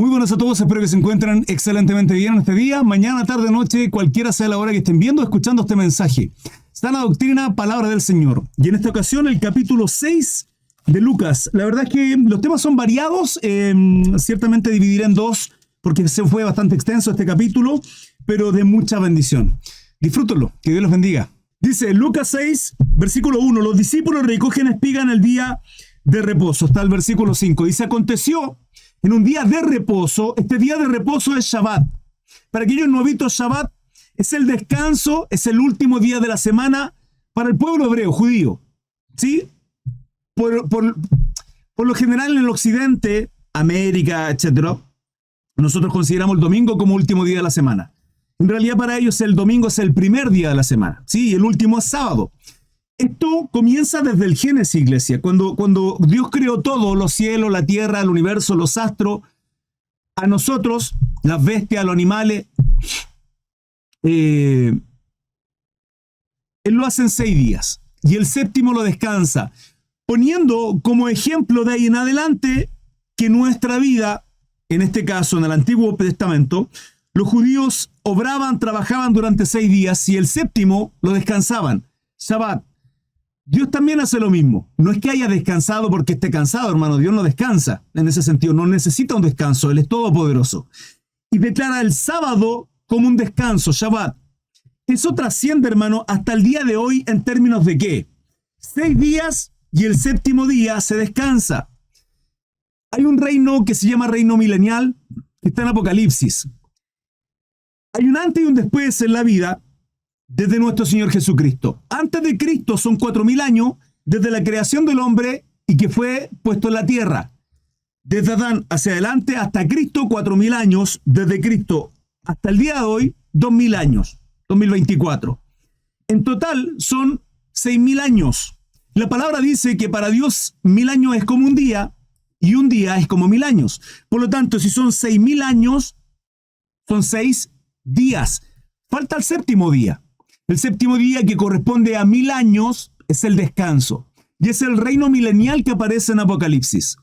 Muy buenas a todos, espero que se encuentren excelentemente bien en este día, mañana, tarde, noche, cualquiera sea la hora que estén viendo o escuchando este mensaje. Sana doctrina, palabra del Señor. Y en esta ocasión el capítulo 6 de Lucas. La verdad es que los temas son variados, ciertamente dividiré en dos, porque se fue bastante extenso este capítulo, pero de mucha bendición. Disfrútenlo, que Dios los bendiga. Dice Lucas 6, versículo 1, los discípulos recogen espiga en el día de reposo. Está el versículo 5. Dice, aconteció en un día de reposo, este día de reposo es Shabbat. Para aquellos novitos, Shabbat es el descanso, es el último día de la semana para el pueblo hebreo, judío. ¿Sí? Por lo general en el occidente, América, etc., nosotros consideramos el domingo como último día de la semana. En realidad para ellos el domingo es el primer día de la semana, ¿sí? Y el último es sábado. Esto comienza desde el Génesis, iglesia. Cuando Dios creó todo, los cielos, la tierra, el universo, los astros, a nosotros, las bestias, los animales, Él lo hace en 6 días. Y el séptimo lo descansa, poniendo como ejemplo de ahí en adelante que nuestra vida, en este caso en el Antiguo Testamento, los judíos obraban, trabajaban durante 6 días y el séptimo lo descansaban. Shabbat. Dios también hace lo mismo. No es que haya descansado porque esté cansado, hermano. Dios no descansa. En ese sentido, no necesita un descanso. Él es todopoderoso. Y declara el sábado como un descanso, Shabbat. Eso trasciende, hermano, hasta el día de hoy en términos de ¿qué? 6 días y el séptimo día se descansa. Hay un reino que se llama reino milenial, que está en Apocalipsis. Hay un antes y un después en la vida desde nuestro Señor Jesucristo. Antes de Cristo son 4.000 años desde la creación del hombre y que fue puesto en la tierra. Desde Adán hacia adelante hasta Cristo, 4.000 años. Desde Cristo hasta el día de hoy, 2.000 años, 2024. En total son 6.000 años. La palabra dice que para Dios 1.000 años es como un día y un día es como 1.000 años. Por lo tanto, si son 6.000 años, son 6 días. Falta el séptimo día. El séptimo día, que corresponde a 1.000 años, es el descanso. Y es el reino milenial que aparece en Apocalipsis.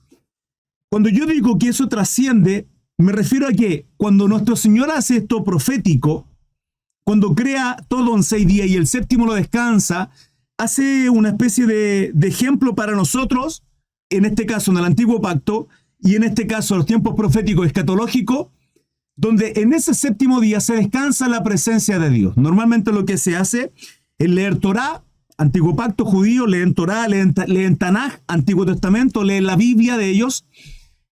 Cuando yo digo que eso trasciende, me refiero a que cuando nuestro Señor hace esto profético, cuando crea todo en 6 días y el séptimo lo descansa, hace una especie de ejemplo para nosotros, en este caso en el Antiguo Pacto, y en este caso los tiempos proféticos escatológicos, donde en ese séptimo día se descansa la presencia de Dios. Normalmente lo que se hace es leer Torá, Antiguo Pacto judío, leen Torá, leen Tanaj, Antiguo Testamento, leen la Biblia de ellos,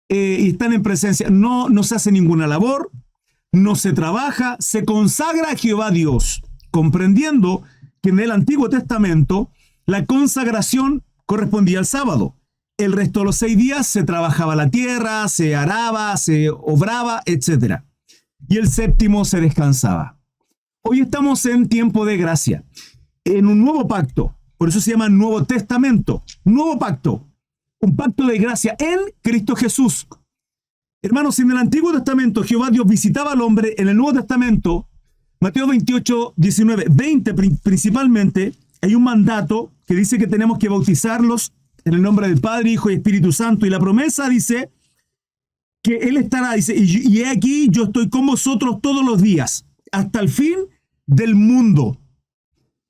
y están en presencia. No se hace ninguna labor, no se trabaja, se consagra a Jehová Dios, comprendiendo que en el Antiguo Testamento la consagración correspondía al sábado. El resto de los 6 días se trabajaba la tierra, se araba, se obraba, etc. Y el séptimo se descansaba. Hoy estamos en tiempo de gracia, en un nuevo pacto. Por eso se llama Nuevo Testamento. Nuevo pacto. Un pacto de gracia en Cristo Jesús. Hermanos, en el Antiguo Testamento Jehová Dios visitaba al hombre. En el Nuevo Testamento, Mateo 28, 19, 20 principalmente, hay un mandato que dice que tenemos que bautizarlos en el nombre del Padre, Hijo y Espíritu Santo. Y la promesa dice que Él estará, dice, y he aquí, yo estoy con vosotros todos los días, hasta el fin del mundo.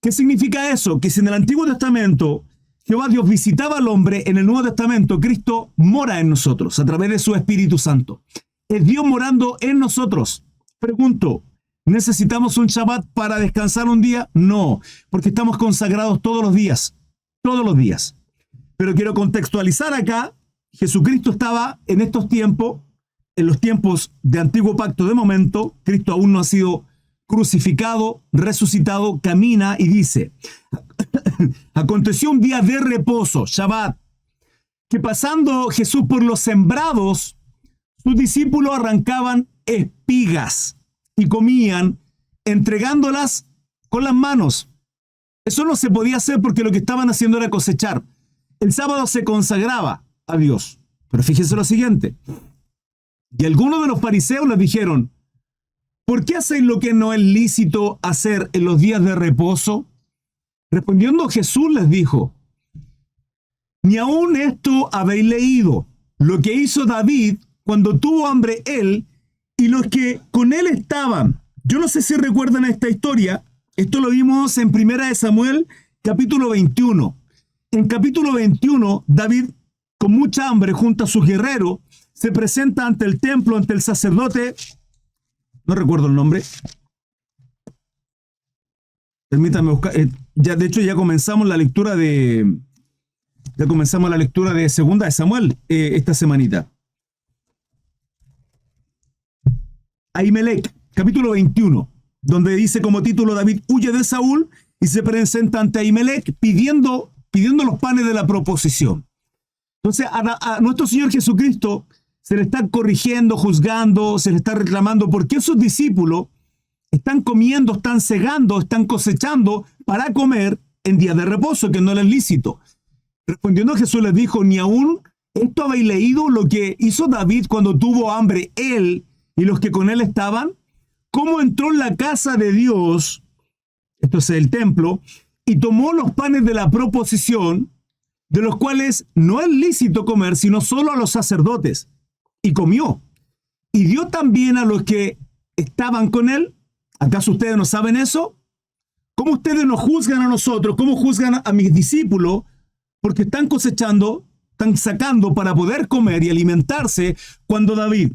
¿Qué significa eso? Que si en el Antiguo Testamento Jehová Dios visitaba al hombre, en el Nuevo Testamento Cristo mora en nosotros, a través de su Espíritu Santo. Es Dios morando en nosotros. Pregunto, ¿necesitamos un Shabbat para descansar un día? No, porque estamos consagrados todos los días. Todos los días. Pero quiero contextualizar acá, Jesucristo estaba en estos tiempos, en los tiempos de Antiguo Pacto de momento, Cristo aún no ha sido crucificado, resucitado, camina y dice, aconteció un día de reposo, Shabbat, que pasando Jesús por los sembrados, sus discípulos arrancaban espigas y comían, entregándolas con las manos. Eso no se podía hacer porque lo que estaban haciendo era cosechar. El sábado se consagraba a Dios. Pero fíjense lo siguiente. Y algunos de los fariseos les dijeron, ¿por qué hacéis lo que no es lícito hacer en los días de reposo? Respondiendo Jesús les dijo, ni aun esto habéis leído, lo que hizo David cuando tuvo hambre él y los que con él estaban. Yo no sé si recuerdan esta historia. Esto lo vimos en 1 Samuel, capítulo 21. En capítulo 21, David, con mucha hambre, junto a sus guerreros, se presenta ante el templo, ante el sacerdote. No recuerdo el nombre. Permítame buscar. De hecho, ya comenzamos la lectura de segunda de Samuel esta semanita. Ahimelech, capítulo 21, donde dice como título: David huye de Saúl y se presenta ante Ahimelech pidiendo los panes de la proposición. Entonces a nuestro Señor Jesucristo se le está corrigiendo, juzgando, se le está reclamando por qué sus discípulos están comiendo, están segando, están cosechando para comer en días de reposo, que no era lícito. Respondiendo, Jesús les dijo: ni aún esto habéis leído lo que hizo David cuando tuvo hambre él y los que con él estaban, cómo entró en la casa de Dios, esto es el templo, y tomó los panes de la proposición, de los cuales no es lícito comer, sino solo a los sacerdotes, y comió. Y dio también a los que estaban con él. ¿Acaso ustedes no saben eso? ¿Cómo ustedes nos juzgan a nosotros? ¿Cómo juzgan a mis discípulos? Porque están cosechando, están sacando para poder comer y alimentarse, cuando David,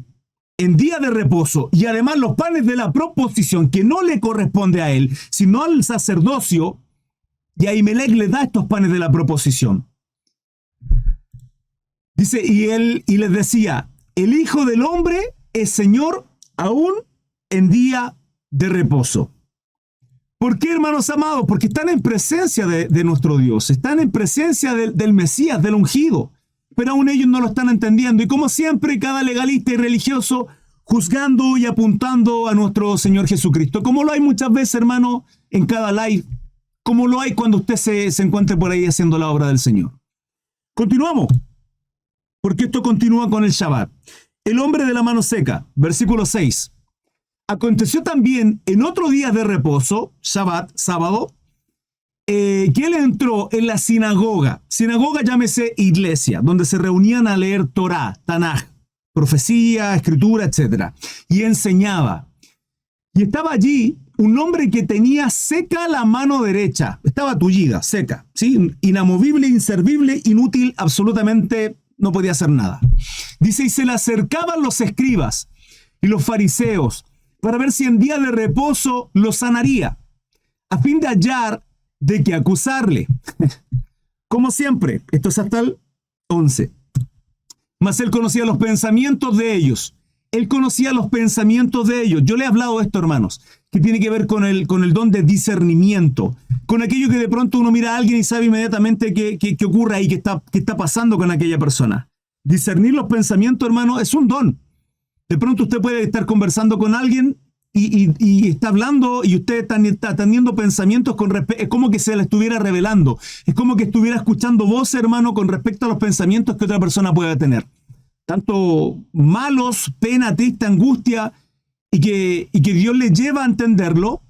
en día de reposo, y además los panes de la proposición, que no le corresponde a él, sino al sacerdocio, y Ahimelech le da estos panes de la proposición. Dice, y les decía: el Hijo del Hombre es Señor aún en día de reposo. ¿Por qué, hermanos amados? Porque están en presencia de nuestro Dios, están en presencia del Mesías, del ungido, pero aún ellos no lo están entendiendo. Y como siempre, cada legalista y religioso juzgando y apuntando a nuestro Señor Jesucristo, como lo hay muchas veces, hermano, en cada live, como lo hay cuando usted se encuentre por ahí haciendo la obra del Señor. Continuamos, porque esto continúa con el Shabbat. El hombre de la mano seca, versículo 6. Aconteció también en otro día de reposo, Shabbat, sábado, que él entró en la sinagoga. Sinagoga, llámese iglesia, donde se reunían a leer Torah, Tanaj, profecía, escritura, etc. Y enseñaba. Y estaba allí un hombre que tenía seca la mano derecha. Estaba tullida, seca, ¿sí? Inamovible, inservible, inútil, absolutamente no podía hacer nada. Dice, y se le acercaban los escribas y los fariseos para ver si en día de reposo lo sanaría, a fin de hallar de qué acusarle. Como siempre, esto es hasta el 11. Mas él conocía los pensamientos de ellos. Él conocía los pensamientos de ellos. Yo le he hablado de esto, hermanos, que tiene que ver con el don de discernimiento, con aquello que de pronto uno mira a alguien y sabe inmediatamente qué ocurre ahí, qué está pasando con aquella persona. Discernir los pensamientos, hermano, es un don. De pronto usted puede estar conversando con alguien y está hablando y usted está teniendo pensamientos con respecto, es como que se le estuviera revelando, es como que estuviera escuchando voz, hermano, con respecto a los pensamientos que otra persona pueda tener. Tanto malos, pena, triste, angustia, y que Dios le lleva a entenderlo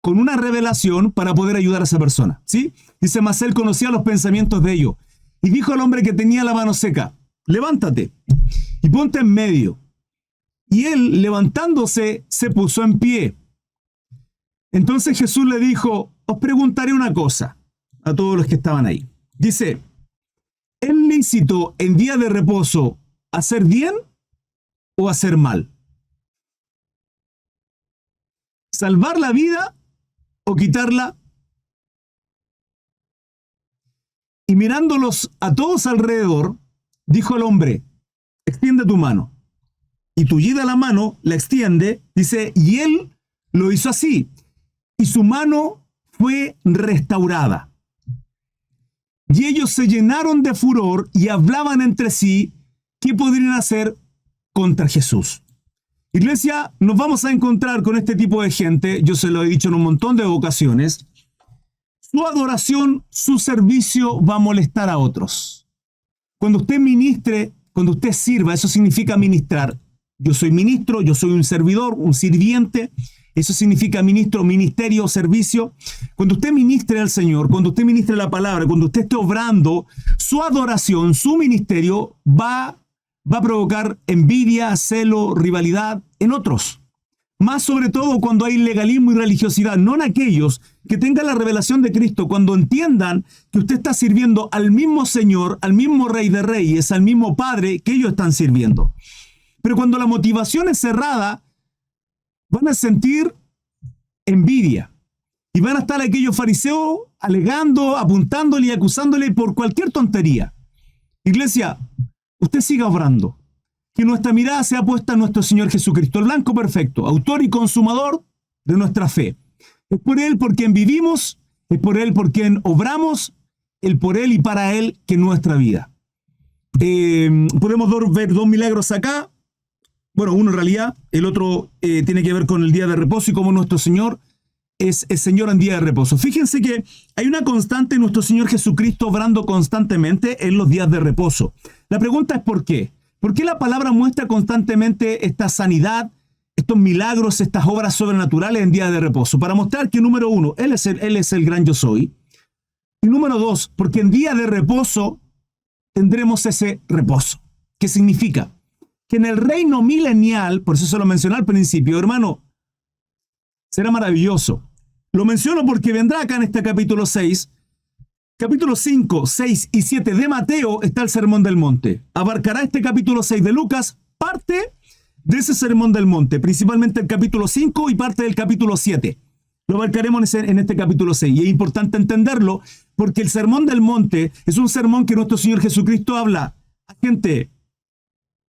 con una revelación para poder ayudar a esa persona, ¿sí? Dice, mas él conocía los pensamientos de ellos. Y dijo al hombre que tenía la mano seca, levántate y ponte en medio. Y él, levantándose, se puso en pie. Entonces Jesús le dijo, os preguntaré una cosa a todos los que estaban ahí. Dice, ¿es lícito en día de reposo hacer bien o hacer mal? ¿Salvar la vida o quitarla? Y mirándolos a todos alrededor, dijo al hombre, extiende tu mano. Y tullida la mano, la extiende, dice, y él lo hizo así. Y su mano fue restaurada. Y ellos se llenaron de furor y hablaban entre sí qué podrían hacer contra Jesús. Iglesia, nos vamos a encontrar con este tipo de gente, yo se lo he dicho en un montón de ocasiones. Su adoración, su servicio va a molestar a otros. Cuando usted ministre, cuando usted sirva, eso significa ministrar. Yo soy ministro, yo soy un servidor, un sirviente. Eso significa ministro, ministerio, servicio. Cuando usted ministre al Señor, cuando usted ministre la palabra, cuando usted esté obrando, su adoración, su ministerio va va a provocar envidia, celo, rivalidad en otros. Más sobre todo cuando hay legalismo y religiosidad, no en aquellos que tengan la revelación de Cristo, cuando entiendan que usted está sirviendo al mismo Señor, al mismo Rey de Reyes, al mismo Padre que ellos están sirviendo. Pero cuando la motivación es cerrada, van a sentir envidia. Y van a estar aquellos fariseos alegando, apuntándole y acusándole por cualquier tontería. Iglesia, usted siga obrando. Que nuestra mirada sea puesta en nuestro Señor Jesucristo, el blanco perfecto, autor y consumador de nuestra fe. Es por Él por quien vivimos, es por Él por quien obramos, el por Él y para Él que nuestra vida. Podemos ver dos milagros acá. Bueno, uno en realidad, el otro tiene que ver con el día de reposo y cómo nuestro Señor es el Señor en día de reposo. Fíjense que hay una constante en nuestro Señor Jesucristo obrando constantemente en los días de reposo. La pregunta es ¿por qué? ¿Por qué la palabra muestra constantemente esta sanidad, estos milagros, estas obras sobrenaturales en día de reposo? Para mostrar que, número uno, Él es el gran yo soy. Y número dos, porque en día de reposo tendremos ese reposo. ¿Qué significa? Que en el reino milenial, por eso se lo mencioné al principio, hermano, será maravilloso. Lo menciono porque vendrá acá en este capítulo 6, capítulo 5, 6 y 7 de Mateo está el Sermón del Monte. Abarcará este capítulo 6 de Lucas parte de ese Sermón del Monte, principalmente el capítulo 5 y parte del capítulo 7. Lo abarcaremos en este capítulo 6 y es importante entenderlo porque el Sermón del Monte es un sermón que nuestro Señor Jesucristo habla a gente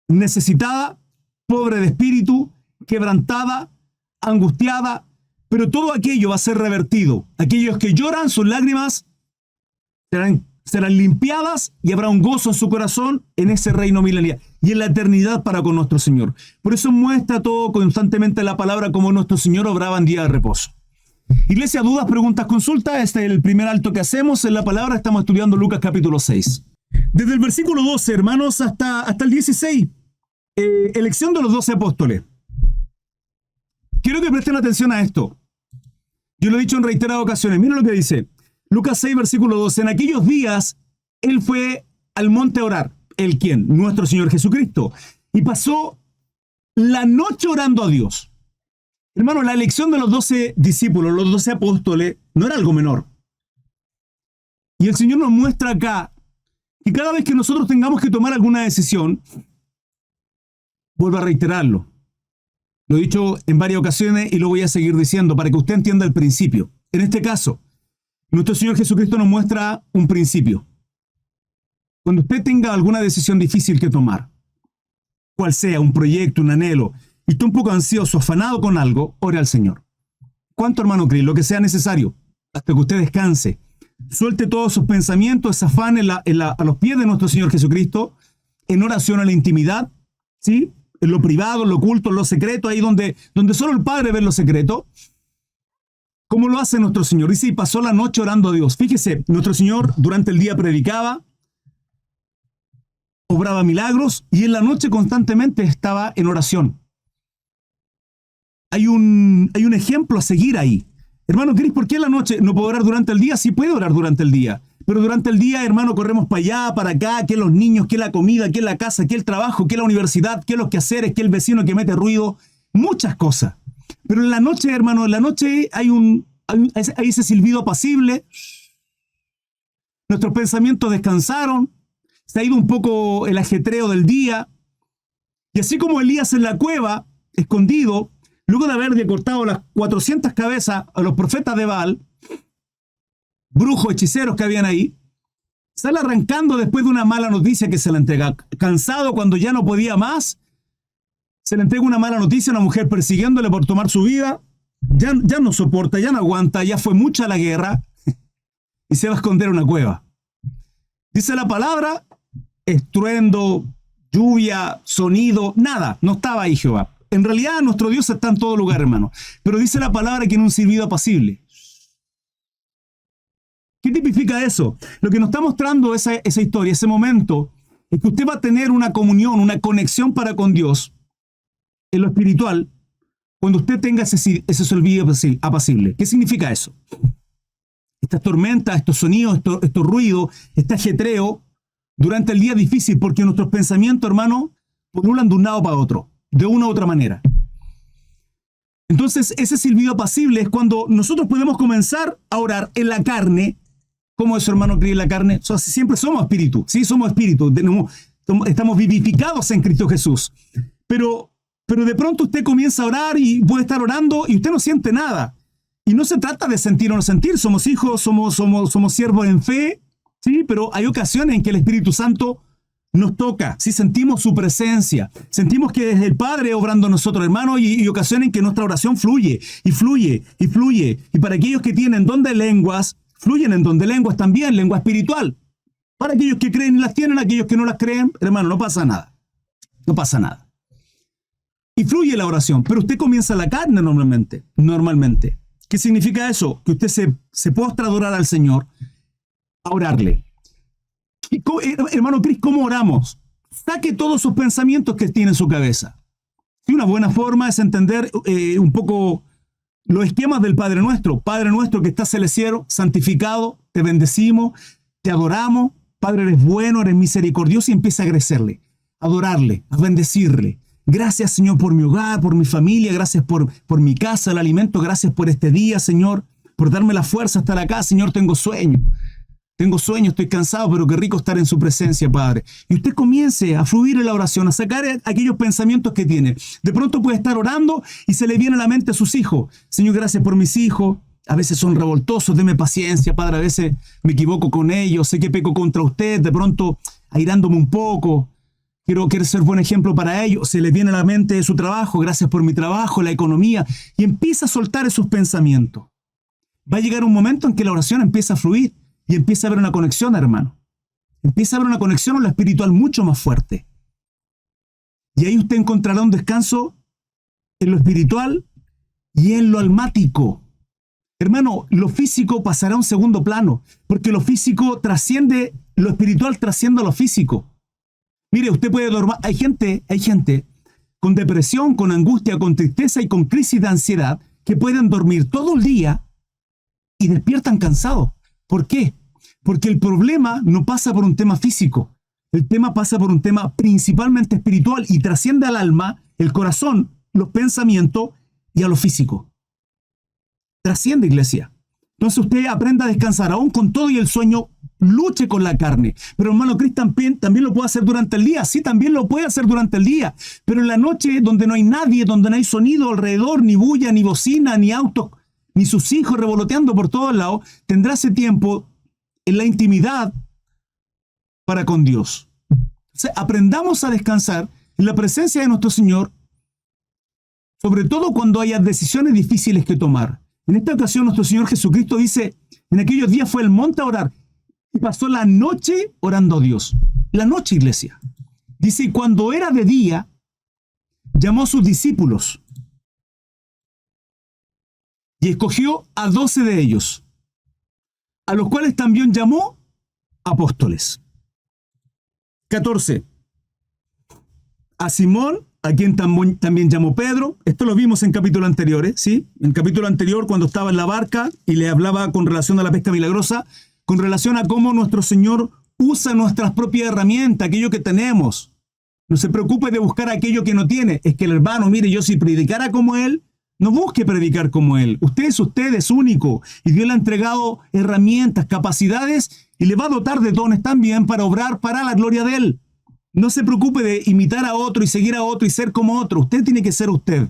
necesitada, pobre de espíritu, quebrantada, angustiada, pero todo aquello va a ser revertido. Aquellos que lloran, sus lágrimas serán limpiadas y habrá un gozo en su corazón en ese reino milenial y en la eternidad para con nuestro Señor. Por eso muestra todo constantemente la palabra como nuestro Señor obraba en día de reposo. Iglesia, dudas, preguntas, consultas. Este es el primer alto que hacemos en la palabra. Estamos estudiando Lucas capítulo 6. Desde el versículo 12, hermanos, hasta el 16. Elección de los 12 apóstoles. Quiero que presten atención a esto. Yo lo he dicho en reiteradas ocasiones. Miren lo que dice. Lucas 6, versículo 12. En aquellos días, Él fue al monte a orar. ¿El quién? Nuestro Señor Jesucristo. Y pasó la noche orando a Dios. Hermano, la elección de los 12 discípulos, los 12 apóstoles, no era algo menor. Y el Señor nos muestra acá que cada vez que nosotros tengamos que tomar alguna decisión, vuelvo a reiterarlo. Lo he dicho en varias ocasiones y lo voy a seguir diciendo para que usted entienda el principio. En este caso, nuestro Señor Jesucristo nos muestra un principio. Cuando usted tenga alguna decisión difícil que tomar, cual sea, un proyecto, un anhelo, y esté un poco ansioso, afanado con algo, ore al Señor. ¿Cuánto, hermano Cris? Lo que sea necesario, hasta que usted descanse. Suelte todos sus pensamientos, ese afán a los pies de nuestro Señor Jesucristo, en oración a la intimidad, ¿sí? En lo privado, en lo oculto, en lo secreto, ahí donde solo el Padre ve lo secreto. ¿Cómo lo hace nuestro Señor? Dice, y pasó la noche orando a Dios. Fíjese, nuestro Señor durante el día predicaba, obraba milagros, y en la noche constantemente estaba en oración. Hay un ejemplo a seguir ahí. Hermano Cris, ¿por qué en la noche no puedo orar durante el día? Sí puedo orar durante el día. Pero durante el día, hermano, corremos para allá, para acá, que los niños, que la comida, que la casa, que el trabajo, que la universidad, que los quehaceres, que el vecino que mete ruido, muchas cosas. Pero en la noche, hermano, en la noche hay ese silbido apacible. Nuestros pensamientos descansaron. Se ha ido un poco el ajetreo del día. Y así como Elías en la cueva, escondido, luego de haber cortado las 400 cabezas a los profetas de Baal, brujos, hechiceros que habían ahí, sale arrancando después de una mala noticia que se le entrega. Cansado cuando ya no podía más, se le entrega una mala noticia a una mujer persiguiéndole por tomar su vida. Ya no soporta, ya no aguanta, ya fue mucha la guerra y se va a esconder en una cueva. Dice la palabra, estruendo, lluvia, sonido, nada, no estaba ahí Jehová. En realidad nuestro Dios está en todo lugar, hermano. Pero dice la palabra que en un silbido apacible. ¿Qué tipifica eso? Lo que nos está mostrando esa historia, ese momento, es que usted va a tener una comunión, una conexión para con Dios en lo espiritual cuando usted tenga ese silbido apacible. ¿Qué significa eso? Estas tormentas, estos sonidos, estos ruidos, este ajetreo durante el día difícil, porque nuestros pensamientos, hermano, pululan de un lado para otro, de una u otra manera. Entonces, ese silbido apacible es cuando nosotros podemos comenzar a orar en la carne. ¿Cómo es, hermano, creer en la carne? Siempre somos espíritu, sí, somos espíritu, estamos vivificados en Cristo Jesús. Pero de pronto usted comienza a orar y puede estar orando y usted no siente nada. Y no se trata de sentir o no sentir, somos hijos, somos siervos en fe, sí, pero hay ocasiones en que el Espíritu Santo nos toca, sí, sentimos su presencia, sentimos que es el Padre obrando en nosotros, hermanos, y ocasiones en que nuestra oración fluye, y fluye, y fluye. Y para aquellos que tienen don de lenguas, fluyen en don de lenguas también, lengua espiritual. Para aquellos que creen y las tienen, aquellos que no las creen, hermano, no pasa nada. No pasa nada. Y fluye la oración, pero usted comienza la carne normalmente. ¿Qué significa eso? Que usted se postra a adorar al Señor, a orarle. Hermano Cris, ¿cómo oramos? Saque todos sus pensamientos que tiene en su cabeza. Y una buena forma es entender un poco los esquemas del Padre Nuestro. Padre Nuestro que estás en el cielo, santificado, te bendecimos, te adoramos. Padre, eres bueno, eres misericordioso, y empieza a agradecerle, a adorarle, a bendecirle. Gracias, Señor, por mi hogar, por mi familia, gracias por mi casa, el alimento, gracias por este día, Señor, por darme la fuerza de estar acá. Señor, tengo sueño, estoy cansado, pero qué rico estar en su presencia, Padre. Y usted comience a fluir en la oración, a sacar aquellos pensamientos que tiene. De pronto puede estar orando y se le viene a la mente a sus hijos. Señor, gracias por mis hijos. A veces son revoltosos, deme paciencia, Padre. A veces me equivoco con ellos, sé que peco contra usted, de pronto airándome un poco. Quiero ser buen ejemplo para ellos. Se les viene a la mente su trabajo, gracias por mi trabajo, la economía. Y empieza a soltar esos pensamientos. Va a llegar un momento en que la oración empieza a fluir. Y empieza a haber una conexión, hermano. Empieza a haber una conexión en lo espiritual mucho más fuerte. Y ahí usted encontrará un descanso en lo espiritual y en lo almático. Hermano, lo físico pasará a un segundo plano, porque lo físico trasciende, lo espiritual trasciende a lo físico. Mire, usted puede dormir. Hay gente con depresión, con angustia, con tristeza y con crisis de ansiedad que pueden dormir todo el día y despiertan cansados. ¿Por qué? Porque el problema no pasa por un tema físico. El tema pasa por un tema principalmente espiritual y trasciende al alma, el corazón, los pensamientos y a lo físico. Trasciende, iglesia. Entonces usted aprenda a descansar, aún con todo y el sueño, luche con la carne. Pero hermano Cristian también lo puede hacer durante el día. Sí, también lo puede hacer durante el día. Pero en la noche, donde no hay nadie, donde no hay sonido alrededor, ni bulla, ni bocina, ni autos, ni sus hijos revoloteando por todos lados, tendrá ese tiempo en la intimidad para con Dios. O sea, aprendamos a descansar en la presencia de nuestro Señor, sobre todo cuando haya decisiones difíciles que tomar. En esta ocasión nuestro Señor Jesucristo dice, en aquellos días fue al monte a orar y pasó la noche orando a Dios. La noche, iglesia. Dice, y cuando era de día, llamó a sus discípulos y escogió a 12 de ellos, a los cuales también llamó apóstoles. 14. A Simón, a quien también llamó Pedro. Esto lo vimos en capítulos anteriores, ¿sí? En el capítulo anterior, cuando estaba en la barca y le hablaba con relación a la pesca milagrosa, con relación a cómo nuestro Señor usa nuestras propias herramientas, aquello que tenemos. No se preocupe de buscar aquello que no tiene. Es que el hermano, mire, yo si predicara como él, no busque predicar como él. Usted es único. Y Dios le ha entregado herramientas, capacidades, y le va a dotar de dones también para obrar para la gloria de él. No se preocupe de imitar a otro y seguir a otro y ser como otro. Usted tiene que ser usted.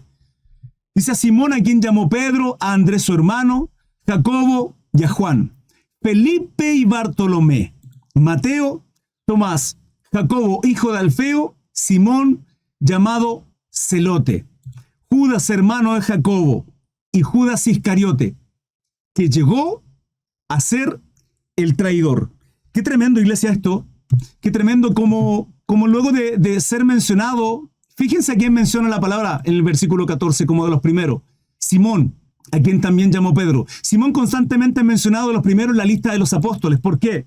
Dice a Simón, a quien llamó Pedro, a Andrés su hermano, Jacobo y a Juan, Felipe y Bartolomé, Mateo, Tomás, Jacobo, hijo de Alfeo, Simón, llamado Celote, Judas, hermano de Jacobo, y Judas Iscariote, que llegó a ser el traidor. Qué tremendo, iglesia, esto. Qué tremendo como luego de ser mencionado, fíjense a quién menciona la palabra en el versículo 14 como de los primeros. Simón, a quien también llamó Pedro. Simón constantemente es mencionado de los primeros en la lista de los apóstoles. ¿Por qué?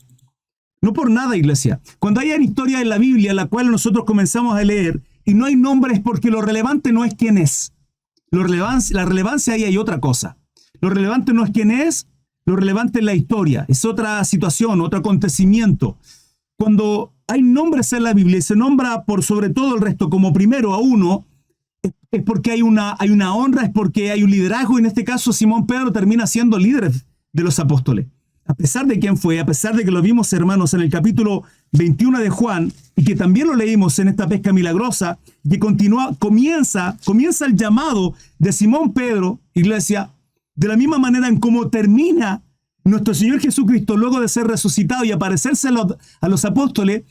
No por nada, iglesia. Cuando hay historia en la Biblia, la cual nosotros comenzamos a leer, y no hay nombres porque lo relevante no es quién es. La relevancia ahí hay otra cosa. Lo relevante no es quién es, lo relevante es la historia. Es otra situación, otro acontecimiento. Cuando hay nombres en la Biblia y se nombra por sobre todo el resto como primero a uno, es porque hay una honra, es porque hay un liderazgo. Y en este caso Simón Pedro termina siendo líder de los apóstoles. A pesar de quién fue, a pesar de que lo vimos, hermanos, en el capítulo 21 de Juan, y que también lo leímos en esta pesca milagrosa, que comienza el llamado de Simón Pedro, iglesia, de la misma manera en cómo termina nuestro Señor Jesucristo, luego de ser resucitado y aparecerse a los apóstoles,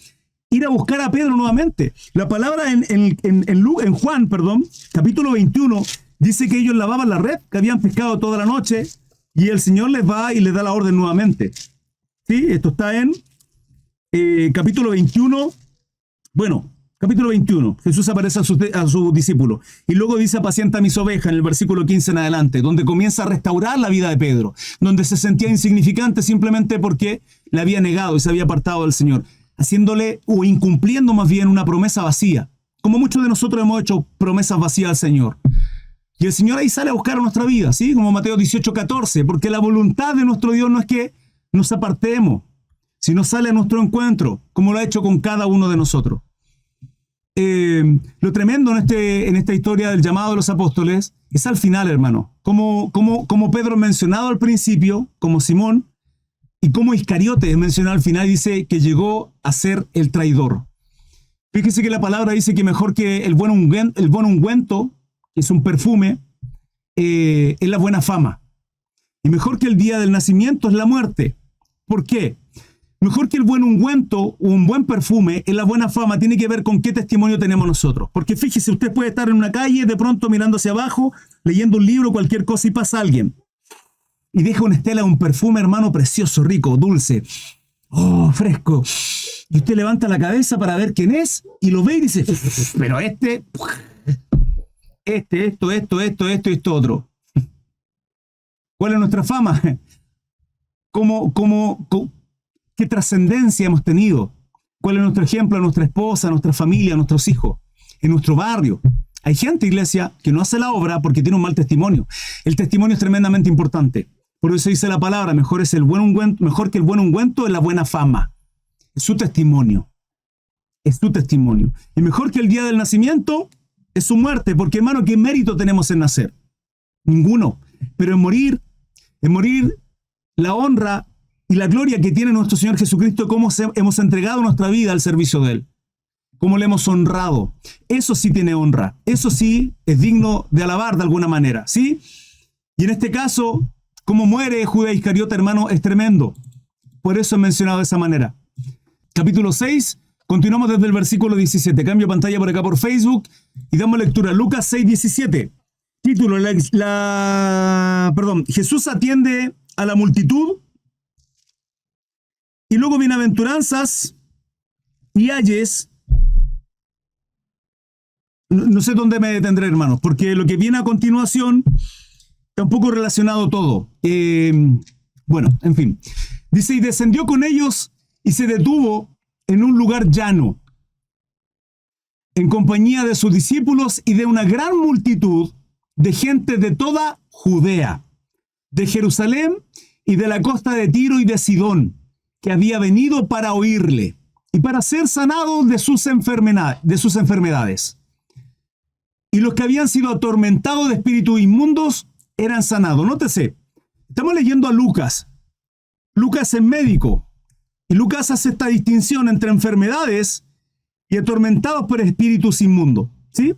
ir a buscar a Pedro nuevamente. La palabra en Juan, capítulo 21, dice que ellos lavaban la red, que habían pescado toda la noche, y el Señor les va y les da la orden nuevamente. ¿Sí? Esto está en capítulo 21. Bueno, capítulo 21. Jesús aparece a su discípulo. Y luego dice: apacienta mis ovejas, en el versículo 15 en adelante, donde comienza a restaurar la vida de Pedro, donde se sentía insignificante simplemente porque le había negado y se había apartado del Señor, haciéndole o incumpliendo más bien una promesa vacía, como muchos de nosotros hemos hecho promesas vacías al Señor. Y el Señor ahí sale a buscar nuestra vida, ¿sí? Como Mateo 18:14, porque la voluntad de nuestro Dios no es que nos apartemos, sino sale a nuestro encuentro, como lo ha hecho con cada uno de nosotros. Lo tremendo en esta historia del llamado de los apóstoles es al final, hermano. Como Pedro mencionado al principio, como Simón, y como Iscariote es mencionado al final, dice que llegó a ser el traidor. Fíjese que la palabra dice que mejor que el buen ungüento, que es un perfume, es la buena fama. Y mejor que el día del nacimiento es la muerte. ¿Por qué? Mejor que el buen ungüento o un buen perfume es la buena fama. Tiene que ver con qué testimonio tenemos nosotros. Porque fíjese, usted puede estar en una calle, de pronto mirando hacia abajo, leyendo un libro, cualquier cosa, y pasa alguien y deja una estela, un perfume, hermano, precioso, rico, dulce, fresco. Y usted levanta la cabeza para ver quién es y lo ve y dice: pero esto otro. ¿Cuál es nuestra fama? ¿Qué trascendencia hemos tenido? ¿Cuál es nuestro ejemplo a nuestra esposa, a nuestra familia, a nuestros hijos, en nuestro barrio? Hay gente, iglesia, que no hace la obra porque tiene un mal testimonio. El testimonio es tremendamente importante. Por eso dice la palabra: mejor que el buen ungüento es la buena fama. Es su testimonio. Es tu testimonio. Y mejor que el día del nacimiento es su muerte, porque, hermano, ¿qué mérito tenemos en nacer? Ninguno. Pero en morir, la honra y la gloria que tiene nuestro Señor Jesucristo, cómo hemos entregado nuestra vida al servicio de Él, cómo le hemos honrado. Eso sí tiene honra. Eso sí es digno de alabar de alguna manera, ¿sí? Y en este caso, cómo muere Judas Iscariote, hermano, es tremendo. Por eso he mencionado de esa manera. Capítulo 6. Continuamos desde el versículo 17. Cambio pantalla por acá por Facebook y damos lectura. Lucas 6:17. Título: Jesús atiende a la multitud. Y luego bienaventuranzas y ayes. No sé dónde me detendré, hermanos, porque lo que viene a continuación está un poco relacionado todo. Bueno, en fin. Dice: y descendió con ellos y se detuvo en un lugar llano, en compañía de sus discípulos y de una gran multitud de gente de toda Judea, de Jerusalén y de la costa de Tiro y de Sidón, que había venido para oírle y para ser sanados de sus enfermedades. Y los que habían sido atormentados de espíritus inmundos eran sanados. Nótese, estamos leyendo a Lucas. Lucas es médico. Y Lucas hace esta distinción entre enfermedades y atormentados por espíritus inmundos. ¿Sí?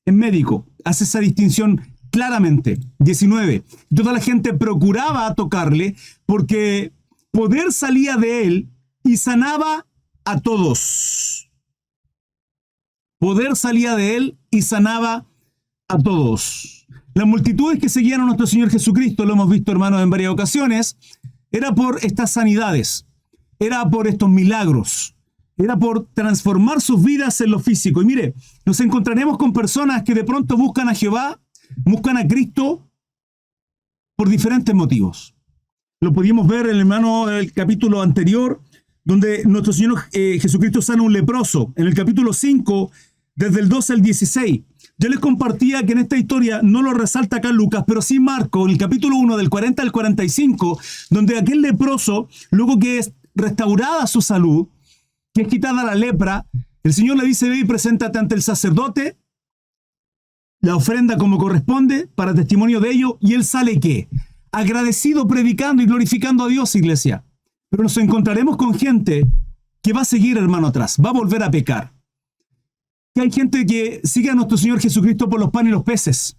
Es médico. Hace esa distinción claramente. 19. Toda la gente procuraba tocarle porque poder salía de él y sanaba a todos. Poder salía de él y sanaba a todos. Las multitudes que seguían a nuestro Señor Jesucristo, lo hemos visto, hermanos, en varias ocasiones, era por estas sanidades. Era por estos milagros, era por transformar sus vidas en lo físico. Y mire, nos encontraremos con personas que de pronto buscan a Jehová, buscan a Cristo por diferentes motivos. Lo pudimos ver, hermano, en el capítulo anterior, donde nuestro Señor Jesucristo sana a un leproso. En el capítulo 5, desde el 12 al 16. Yo les compartía que en esta historia no lo resalta acá Lucas, pero sí Marco, en el capítulo 1, del 40 al 45, donde aquel leproso, luego que es restaurada su salud, que es quitada la lepra, el Señor le dice, ve y preséntate ante el sacerdote, la ofrenda como corresponde, para testimonio de ello, y él sale, ¿qué? Agradecido, predicando y glorificando a Dios, iglesia. Pero nos encontraremos con gente que va a seguir, hermano, atrás, va a volver a pecar. Que hay gente que sigue a nuestro Señor Jesucristo por los panes y los peces.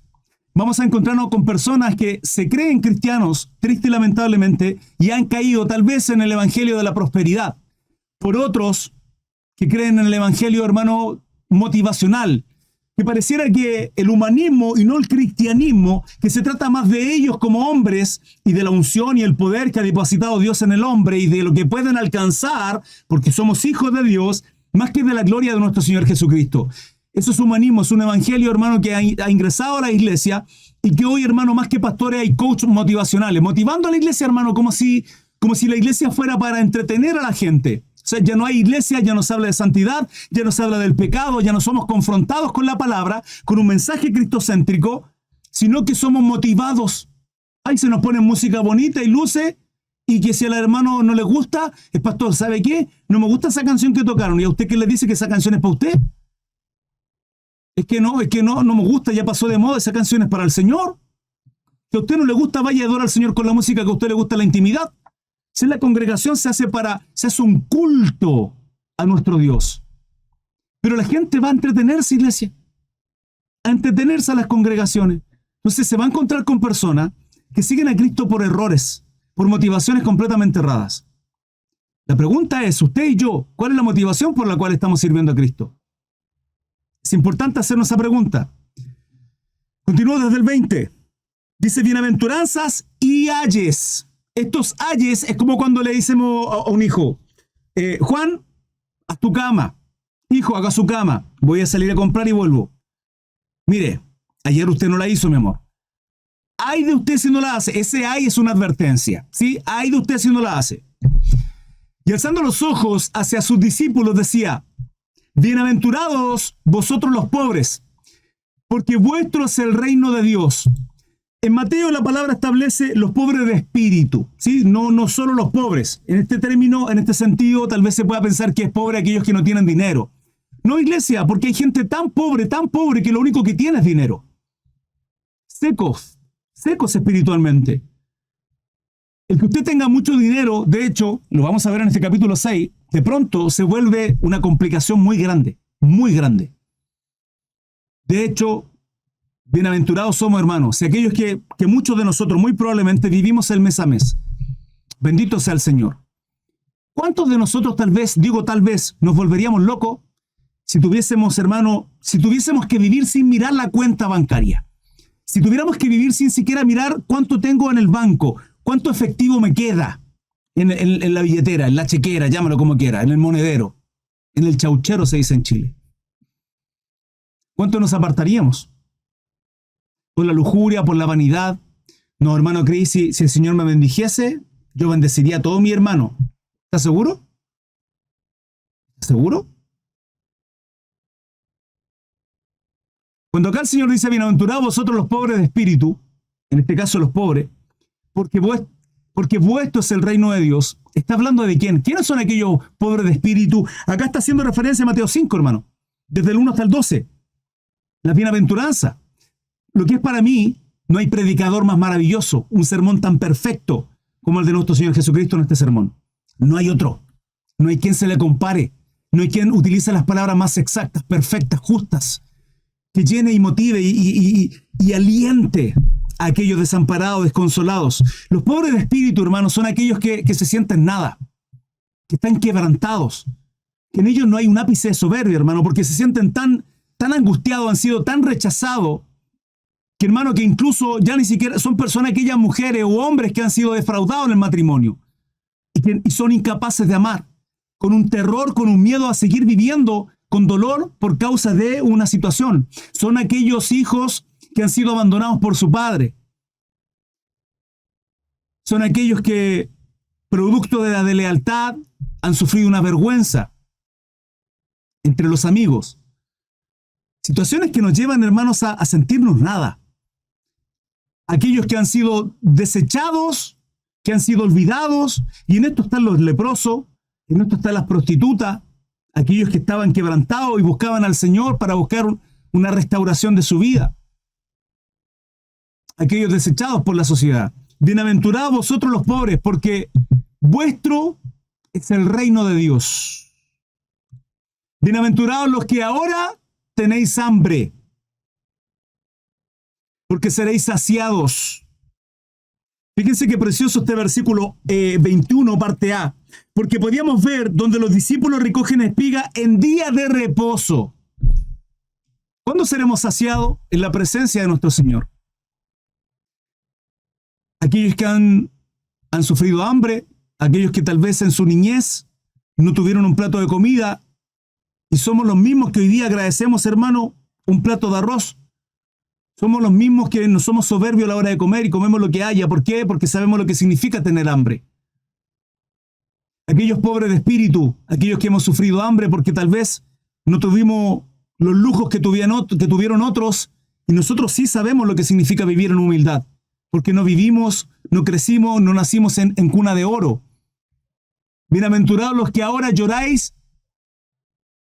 Vamos a encontrarnos con personas que se creen cristianos, triste y lamentablemente, y han caído tal vez en el evangelio de la prosperidad. Por otros que creen en el evangelio, hermano, motivacional, que pareciera que el humanismo y no el cristianismo, que se trata más de ellos como hombres y de la unción y el poder que ha depositado Dios en el hombre y de lo que pueden alcanzar, porque somos hijos de Dios, más que de la gloria de nuestro Señor Jesucristo. Eso es humanismo, es un evangelio, hermano, que ha ingresado a la iglesia y que hoy, hermano, más que pastores hay coaches motivacionales, motivando a la iglesia, hermano, como si la iglesia fuera para entretener a la gente. O sea, ya no hay iglesia, ya no se habla de santidad, ya no se habla del pecado, ya no somos confrontados con la palabra, con un mensaje cristocéntrico, sino que somos motivados. Ahí se nos pone música bonita y luces, y que si al hermano no le gusta, el pastor, ¿sabe qué? No me gusta esa canción que tocaron. ¿Y a usted qué le dice que esa canción es para usted? Es que no me gusta, ya pasó de moda, esa canción es para el Señor. Que a usted no le gusta, vaya y adora al Señor con la música, que a usted le gusta la intimidad. Si la congregación se hace un culto a nuestro Dios. Pero la gente va a entretenerse, iglesia. A entretenerse a las congregaciones. Entonces se va a encontrar con personas que siguen a Cristo por errores, por motivaciones completamente erradas. La pregunta es, usted y yo, ¿cuál es la motivación por la cual estamos sirviendo a Cristo? Es importante hacernos esa pregunta. Continúo desde el 20. Dice, bienaventuranzas y ayes. Estos ayes es como cuando le decimos a un hijo, Juan, haz tu cama. Hijo, haga su cama. Voy a salir a comprar y vuelvo. Mire, ayer usted no la hizo, mi amor. Ay de usted si no la hace. Ese ay es una advertencia. ¿Sí? Ay de usted si no la hace. Y alzando los ojos hacia sus discípulos decía, bienaventurados vosotros los pobres, porque vuestro es el reino de Dios. En Mateo la palabra establece los pobres de espíritu, ¿sí? No solo los pobres. En este término, en este sentido, tal vez se pueda pensar que es pobre aquellos que no tienen dinero. No, iglesia, porque hay gente tan pobre que lo único que tiene es dinero. Secos espiritualmente. El que usted tenga mucho dinero, de hecho, lo vamos a ver en este capítulo 6, de pronto se vuelve una complicación muy grande, muy grande. De hecho, bienaventurados somos, hermanos, y aquellos que muchos de nosotros muy probablemente vivimos el mes a mes. Bendito sea el Señor. ¿Cuántos de nosotros tal vez nos volveríamos locos si tuviésemos, hermano, si tuviésemos que vivir sin mirar la cuenta bancaria? Si tuviéramos que vivir sin siquiera mirar cuánto tengo en el banco, cuánto efectivo me queda en la billetera, en la chequera, llámalo como quiera, en el monedero, en el chauchero se dice en Chile. ¿Cuánto nos apartaríamos? Por la lujuria, por la vanidad. No, hermano Cris, si el Señor me bendijese, yo bendeciría a todo mi hermano. ¿Estás seguro? ¿Estás seguro? Cuando acá el Señor dice, bienaventurados vosotros los pobres de espíritu, en este caso los pobres, porque vuestro es el reino de Dios, está hablando de quién. ¿Quiénes son aquellos pobres de espíritu? Acá está haciendo referencia a Mateo 5, hermano, desde el 1 hasta el 12. La bienaventuranza. Lo que es para mí, no hay predicador más maravilloso, un sermón tan perfecto como el de nuestro Señor Jesucristo en este sermón. No hay otro. No hay quien se le compare. No hay quien utilice las palabras más exactas, perfectas, justas, que llene y motive y aliente a aquellos desamparados, desconsolados. Los pobres de espíritu, hermanos, son aquellos que se sienten nada, que están quebrantados, que en ellos no hay un ápice de soberbia, hermano, porque se sienten tan angustiados, han sido tan rechazados, que hermano, que incluso ya ni siquiera son personas, aquellas mujeres o hombres que han sido defraudados en el matrimonio y son incapaces de amar, con un terror, con un miedo a seguir viviendo con dolor por causa de una situación. Son aquellos hijos que han sido abandonados por su padre. Son aquellos que, producto de la deslealtad, han sufrido una vergüenza entre los amigos. Situaciones que nos llevan, hermanos, a sentirnos nada. Aquellos que han sido desechados, que han sido olvidados, y en esto están los leprosos, en esto están las prostitutas, aquellos que estaban quebrantados y buscaban al Señor para buscar una restauración de su vida, aquellos desechados por la sociedad. Bienaventurados vosotros los pobres, porque vuestro es el reino de Dios. Bienaventurados los que ahora tenéis hambre, porque seréis saciados. Fíjense qué precioso este versículo 21, parte A, porque podíamos ver donde los discípulos recogen espiga en día de reposo. ¿Cuándo seremos saciados? En la presencia de nuestro Señor. Aquellos que han sufrido hambre, aquellos que tal vez en su niñez no tuvieron un plato de comida, y somos los mismos que hoy día agradecemos, hermano, un plato de arroz. Somos los mismos que no somos soberbios a la hora de comer y comemos lo que haya. ¿Por qué? Porque sabemos lo que significa tener hambre. Aquellos pobres de espíritu, aquellos que hemos sufrido hambre porque tal vez no tuvimos los lujos que tuvieron otros, y nosotros sí sabemos lo que significa vivir en humildad, porque no vivimos, no crecimos, no nacimos en cuna de oro. Bienaventurados los que ahora lloráis,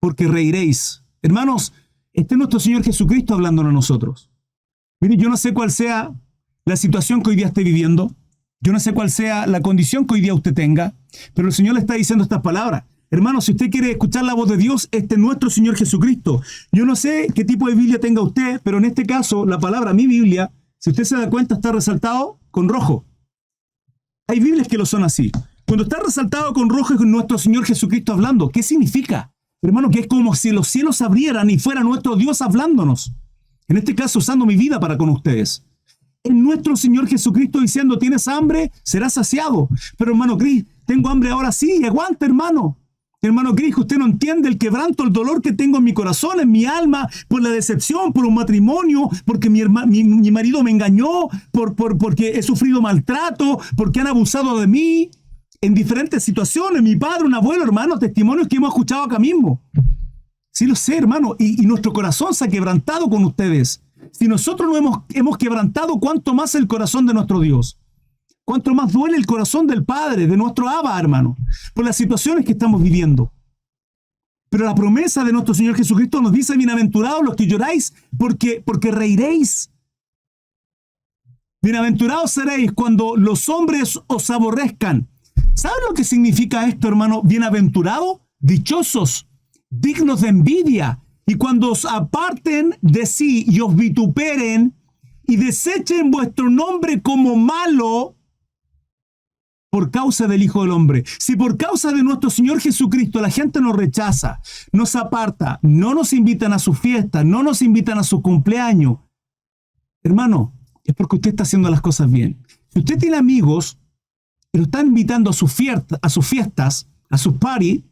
porque reiréis. Hermanos, este es nuestro Señor Jesucristo hablándonos a nosotros. Mire, yo no sé cuál sea la situación que hoy día esté viviendo, yo no sé cuál sea la condición que hoy día usted tenga, pero el Señor le está diciendo estas palabras. Hermano, si usted quiere escuchar la voz de Dios, este es nuestro Señor Jesucristo. Yo no sé qué tipo de Biblia tenga usted, pero en este caso, la palabra, mi Biblia, si usted se da cuenta, está resaltado con rojo. Hay Biblias que lo son así. Cuando está resaltado con rojo es nuestro Señor Jesucristo hablando. ¿Qué significa? Hermano, que es como si los cielos se abrieran y fuera nuestro Dios hablándonos. En este caso, usando mi vida para con ustedes. Es nuestro Señor Jesucristo diciendo, ¿tienes hambre? Serás saciado. Pero hermano Cris, tengo hambre ahora sí, aguanta, hermano. Hermano Cris, usted no entiende el quebranto, el dolor que tengo en mi corazón, en mi alma, por la decepción, por un matrimonio, porque mi marido me engañó, porque he sufrido maltrato, porque han abusado de mí, en diferentes situaciones. Mi padre, un abuelo, hermano, testimonios que hemos escuchado acá mismo. Sí lo sé, hermano, y nuestro corazón se ha quebrantado con ustedes. Si nosotros no hemos quebrantado, ¿cuánto más el corazón de nuestro Dios? ¿Cuánto más duele el corazón del Padre, de nuestro Abba, hermano? Por las situaciones que estamos viviendo. Pero la promesa de nuestro Señor Jesucristo nos dice, bienaventurados los que lloráis, porque reiréis. Bienaventurados seréis cuando los hombres os aborrezcan. ¿Saben lo que significa esto, hermano? Bienaventurados, dichosos, dignos de envidia. Y cuando os aparten de sí y os vituperen y desechen vuestro nombre como malo por causa del Hijo del Hombre. Si por causa de nuestro Señor Jesucristo la gente nos rechaza, nos aparta, no nos invitan a sus fiestas, no nos invitan a su cumpleaños, hermano, es porque usted está haciendo las cosas bien. Si usted tiene amigos que lo están invitando a sus fiestas, a sus parties,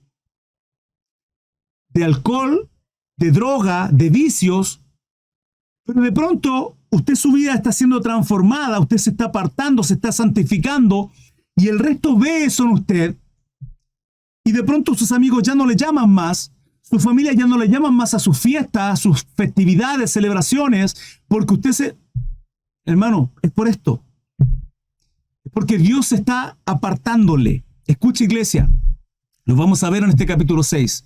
de alcohol, de droga, de vicios, pero de pronto usted su vida está siendo transformada, usted se está apartando, se está santificando, y el resto ve eso en usted, y de pronto sus amigos ya no le llaman más, su familia ya no le llaman más a sus fiestas, a sus festividades, celebraciones, porque usted hermano, es por esto. Es porque Dios se está apartándole. Escucha, iglesia, lo vamos a ver en este capítulo 6.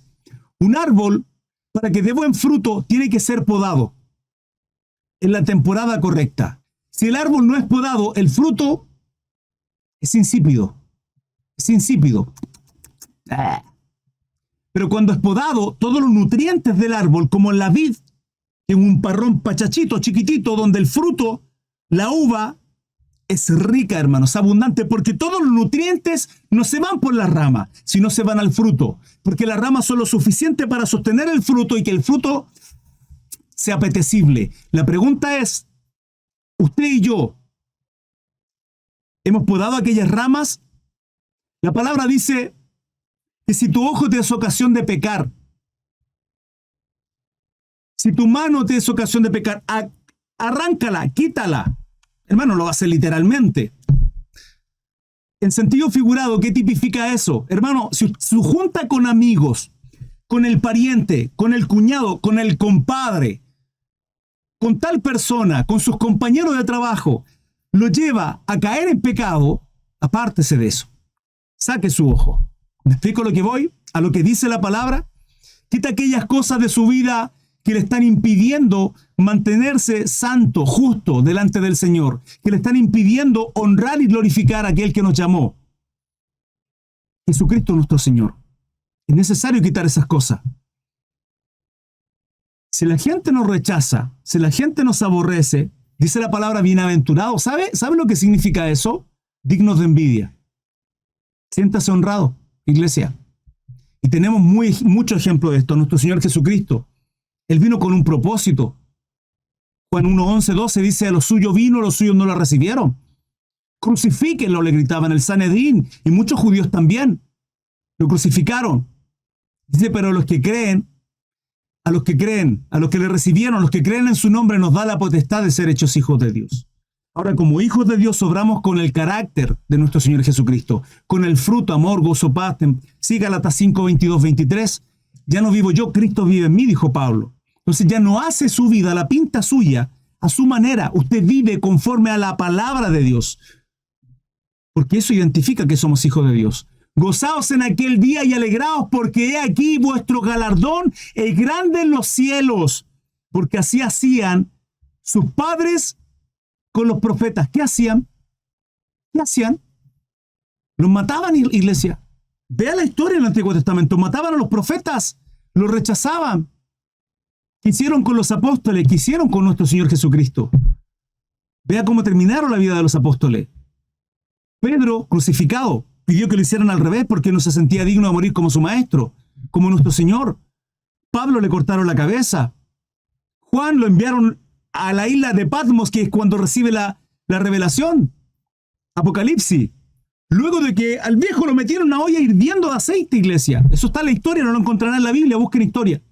Un árbol, para que dé buen fruto, tiene que ser podado en la temporada correcta. Si el árbol no es podado, el fruto es insípido. Es insípido. Pero cuando es podado, todos los nutrientes del árbol, como en la vid, en un parrón pachachito, chiquitito, donde el fruto, la uva, es rica, hermanos, abundante, porque todos los nutrientes no se van por la rama, sino se van al fruto, porque las ramas son lo suficiente para sostener el fruto y que el fruto sea apetecible. La pregunta es, usted y yo, ¿hemos podado aquellas ramas? La palabra dice que si tu ojo te es ocasión de pecar, si tu mano te es ocasión de pecar, arráncala, quítala. Hermano, lo hace literalmente. En sentido figurado, ¿qué tipifica eso? Hermano, si su junta con amigos, con el pariente, con el cuñado, con el compadre, con tal persona, con sus compañeros de trabajo, lo lleva a caer en pecado, apártese de eso. Saque su ojo. ¿Me explico lo que voy? A lo que dice la palabra. Quita aquellas cosas de su vida que le están impidiendo mantenerse santo, justo delante del Señor, que le están impidiendo honrar y glorificar a aquel que nos llamó. Jesucristo nuestro Señor. Es necesario quitar esas cosas. Si la gente nos rechaza, si la gente nos aborrece, dice la palabra bienaventurado. ¿Sabe lo que significa eso? Dignos de envidia. Siéntase honrado, iglesia. Y tenemos mucho ejemplo de esto. Nuestro Señor Jesucristo. Él vino con un propósito. Juan 1:11-12 dice, a los suyos vino, los suyos no lo recibieron. Crucifíquenlo, le gritaban el Sanedrín, y muchos judíos también. Lo crucificaron. Dice, pero a los que creen, a los que le recibieron, a los que creen en su nombre, nos da la potestad de ser hechos hijos de Dios. Ahora, como hijos de Dios, obramos con el carácter de nuestro Señor Jesucristo, con el fruto, amor, gozo, paz. Sí, Gálatas 5:22-23. Ya no vivo yo, Cristo vive en mí, dijo Pablo. Entonces ya no hace su vida, la pinta suya, a su manera. Usted vive conforme a la palabra de Dios. Porque eso identifica que somos hijos de Dios. Gozaos en aquel día y alegraos, porque he aquí vuestro galardón es grande en los cielos. Porque así hacían sus padres con los profetas. ¿Qué hacían? ¿Qué hacían? Los mataban, iglesia. Vea la historia en el Antiguo Testamento. Mataban a los profetas, los rechazaban. ¿Qué hicieron con los apóstoles? ¿Qué hicieron con nuestro Señor Jesucristo? Vea cómo terminaron la vida de los apóstoles. Pedro, crucificado, pidió que lo hicieran al revés porque no se sentía digno de morir como su maestro, como nuestro Señor. Pablo le cortaron la cabeza. Juan lo enviaron a la isla de Patmos, que es cuando recibe la revelación. Apocalipsis. Luego de que al viejo lo metieron en una olla hirviendo de aceite, iglesia. Eso está en la historia, no lo encontrarán en la Biblia, busquen historia.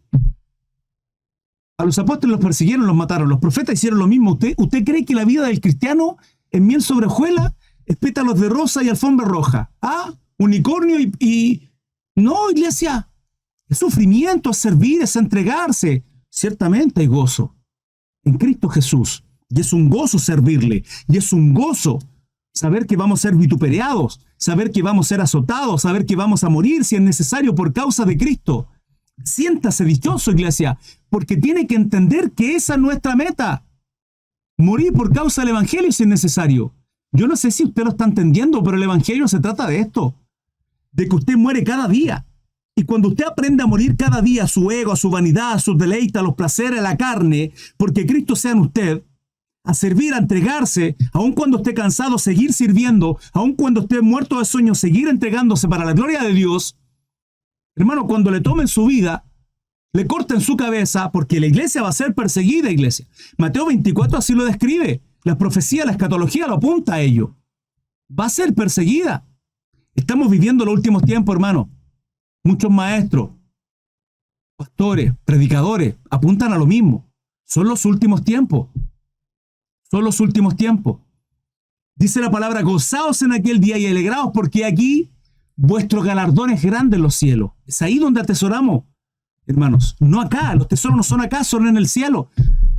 A los apóstoles los persiguieron, los mataron. Los profetas hicieron lo mismo. ¿Usted cree que la vida del cristiano es miel sobre hojuelas? Es pétalos de rosa y alfombra roja. ¿Ah? Unicornio y... No, iglesia. Es sufrimiento, es servir, es entregarse. Ciertamente hay gozo en Cristo Jesús. Y es un gozo servirle. Y es un gozo saber que vamos a ser vituperados, saber que vamos a ser azotados, saber que vamos a morir si es necesario por causa de Cristo. Siéntase dichoso, iglesia, porque tiene que entender que esa es nuestra meta. Morir por causa del Evangelio si es necesario. Yo no sé si usted lo está entendiendo, pero el Evangelio se trata de esto, de que usted muere cada día. Y cuando usted aprende a morir cada día a su ego, a su vanidad, a sus deleites, a los placeres, a la carne, porque Cristo sea en usted, a servir, a entregarse, aun cuando esté cansado, seguir sirviendo, aun cuando esté muerto de sueño, seguir entregándose para la gloria de Dios. Hermano, cuando le tomen su vida, le corten su cabeza, porque la iglesia va a ser perseguida, iglesia. Mateo 24 así lo describe. La profecía, la escatología lo apunta a ello. Va a ser perseguida. Estamos viviendo los últimos tiempos, hermano. Muchos maestros, pastores, predicadores apuntan a lo mismo. Son los últimos tiempos. Son los últimos tiempos. Dice la palabra, gozaos en aquel día y alegraos, porque aquí vuestro galardón es grande en los cielos. Es ahí donde atesoramos, hermanos. No acá, los tesoros no son acá, son en el cielo.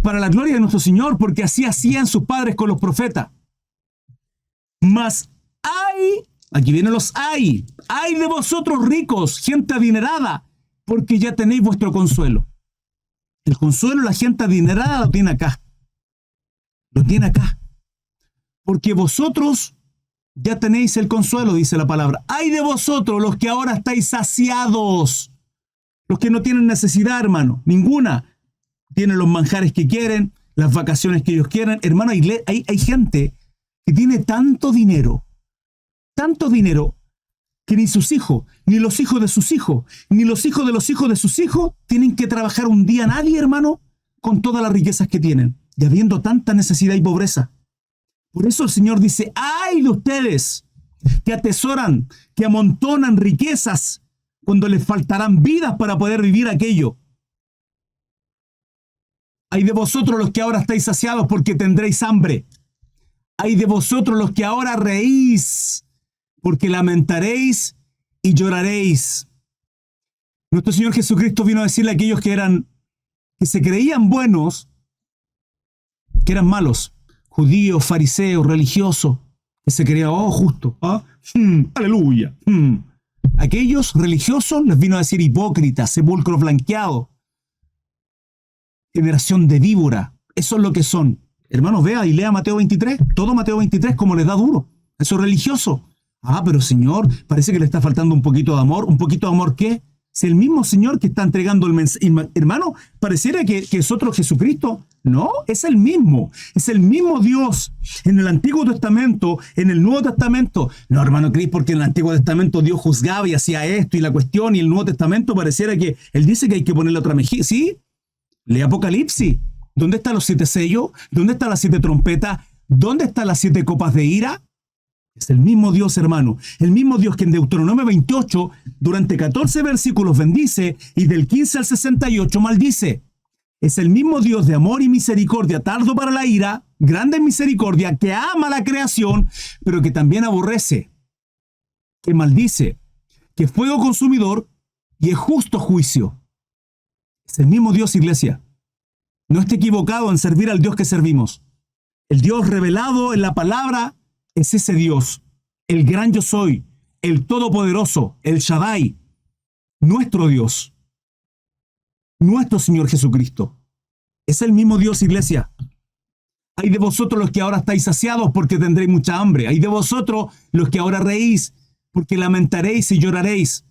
Para la gloria de nuestro Señor, porque así hacían sus padres con los profetas. Mas hay, aquí vienen los hay de vosotros ricos, gente adinerada, porque ya tenéis vuestro consuelo. El consuelo, la gente adinerada lo tiene acá. Lo tiene acá. Porque vosotros ya tenéis el consuelo, dice la palabra. Ay de vosotros, los que ahora estáis saciados. Los que no tienen necesidad, hermano, ninguna. Tienen los manjares que quieren, las vacaciones que ellos quieren. Hermano, hay gente que tiene tanto dinero, que ni sus hijos, ni los hijos de sus hijos, ni los hijos de sus hijos tienen que trabajar un día nadie, hermano, con todas las riquezas que tienen, y habiendo tanta necesidad y pobreza. Por eso el Señor dice, ¡ay de ustedes que atesoran, que amontonan riquezas cuando les faltarán vidas para poder vivir aquello! ¡Ay de vosotros los que ahora estáis saciados porque tendréis hambre! ¡Ay de vosotros los que ahora reís porque lamentaréis y lloraréis! Nuestro Señor Jesucristo vino a decirle a aquellos que se creían buenos, que eran malos, judíos, fariseos, religiosos, que se creían, oh, justo, aleluya. Aquellos religiosos les vino a decir hipócritas, sepulcro blanqueado, generación de víbora. Eso es lo que son. Hermanos, vea y lea Mateo 23, todo Mateo 23 como les da duro. Eso es religioso. Ah, pero Señor, parece que le está faltando un poquito de amor. ¿Un poquito de amor qué? Si el mismo Señor que está entregando el mensaje, hermano, pareciera que es otro Jesucristo. No, es el mismo Dios en el Antiguo Testamento, en el Nuevo Testamento. No, hermano Cris, porque en el Antiguo Testamento Dios juzgaba y hacía esto y la cuestión, y el Nuevo Testamento pareciera que Él dice que hay que ponerle otra mejilla. ¿Sí? Lee Apocalipsis. ¿Dónde están los 7 sellos? ¿Dónde están las 7 trompetas? ¿Dónde están las 7 copas de ira? Es el mismo Dios, hermano. El mismo Dios que en Deuteronomio 28, durante 14 versículos bendice y del 15 al 68 maldice. Es el mismo Dios de amor y misericordia, tardo para la ira, grande en misericordia, que ama la creación, pero que también aborrece, que maldice, que es fuego consumidor y es justo juicio. Es el mismo Dios, iglesia. No esté equivocado en servir al Dios que servimos. El Dios revelado en la palabra es ese Dios, el gran yo soy, el todopoderoso, el Shaddai, nuestro Dios, nuestro Señor Jesucristo. Es el mismo Dios, iglesia. Hay de vosotros los que ahora estáis saciados porque tendréis mucha hambre. Hay de vosotros los que ahora reís porque lamentaréis y lloraréis.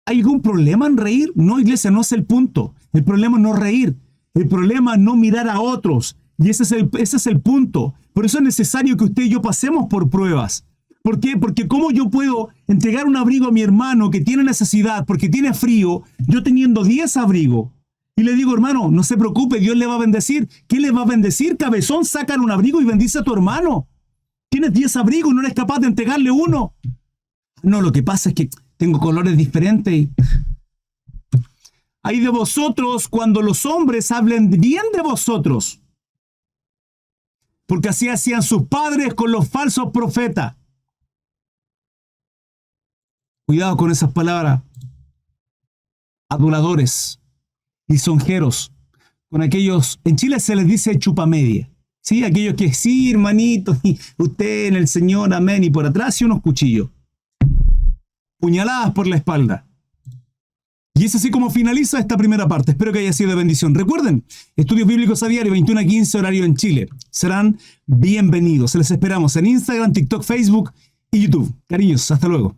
¿Hay algún problema en reír? No, iglesia, no es el punto. El problema es no reír. El problema es no mirar a otros. Y ese es el punto. Por eso es necesario que usted y yo pasemos por pruebas. ¿Por qué? Porque ¿cómo yo puedo entregar un abrigo a mi hermano que tiene necesidad porque tiene frío, yo teniendo 10 abrigos? Y le digo, hermano, no se preocupe, Dios le va a bendecir. ¿Qué le va a bendecir? Cabezón, sacan un abrigo y bendice a tu hermano. Tienes 10 abrigos y no eres capaz de entregarle uno. No, lo que pasa es que tengo colores diferentes. Y hay de vosotros cuando los hombres hablen bien de vosotros. Porque así hacían sus padres con los falsos profetas. Cuidado con esas palabras. Aduladores, lisonjeros, con aquellos, en Chile se les dice chupamedia. ¿Sí? Aquellos que sí, hermanito, y usted en el Señor, amén, y por atrás y unos cuchillos. Puñaladas por la espalda. Y es así como finaliza esta primera parte. Espero que haya sido de bendición. Recuerden, estudios bíblicos a diario, 21 a 15, horario en Chile. Serán bienvenidos. Les esperamos en Instagram, TikTok, Facebook y YouTube. Cariños, hasta luego.